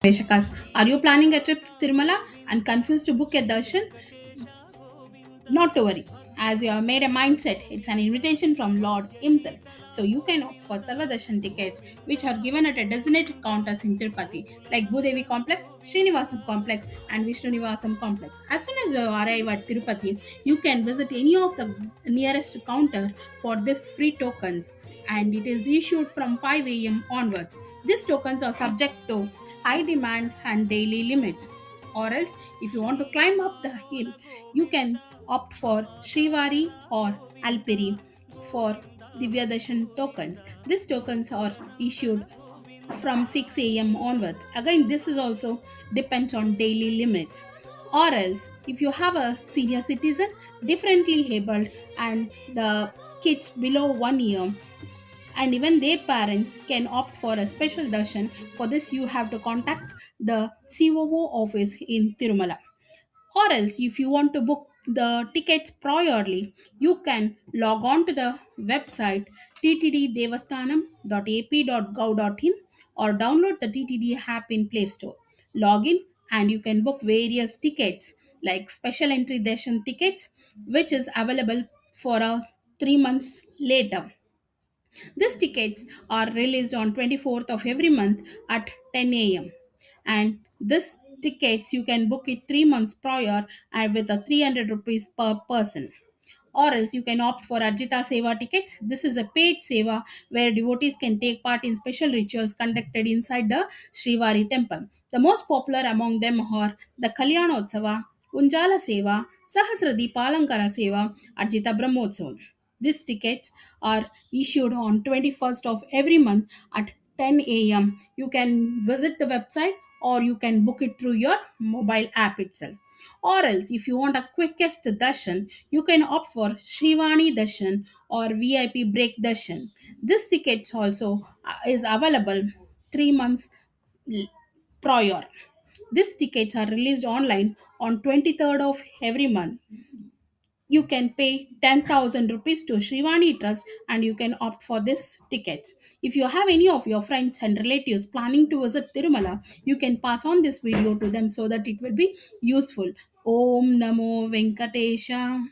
Veshakas, are you planning a trip to Tirumala and confused to book a darshan? Not to worry. As you have made a mindset, it's an invitation from Lord Himself. So you can opt for Sarva Darshan tickets, which are given at a designated counters in Tirupati, like Bhudevi Complex, Srinivasam Complex, and Vishnunivasam Complex. As soon as you arrive at Tirupati, you can visit any of the nearest counter for this free tokens, and it is issued from 5 a.m. onwards. These tokens are subject to high demand and daily limits. Or else, if you want to climb up the hill, you can opt for Shrivari or Alpiri for Divya Darshan tokens. These tokens are issued from 6 a.m. onwards. Again, this is also depends on daily limits. Or else, if you have a senior citizen differently abled and the kids below 1 year and even their parents can opt for a special darshan. For this, you have to contact the COO office in Tirumala. Or else, if you want to book the tickets priorly, you can log on to the website ttddevasthanam.ap.gov.in or download the TTD app in Play Store. Log in and you can book various tickets like special entry darshan tickets, which is available for a 3 months later. These tickets are released on 24th of every month at 10 a.m. And this tickets you can book it 3 months prior and with a 300 rupees per person. Or else you can opt for Arjita Seva tickets. This is a paid seva where devotees can take part in special rituals conducted inside the Srivari temple. The most popular among them are the Kalyanotsava, Unjala Seva, Sahasradi Palankara Seva, Arjita Brahmotsavam. These tickets are issued on 21st of every month at 10 a.m. You can visit the website or you can book it through your mobile app itself. Or else, if you want a quickest darshan, you can opt for Shrivani Darshan or VIP Break Darshan. This tickets also is available 3 months l- prior. These tickets are released online on 23rd of every month. You can pay 10,000 rupees to Shrivani Trust and you can opt for this tickets. If you have any of your friends and relatives planning to visit Tirumala, you can pass on this video to them so that it will be useful. Om Namo Venkatesha.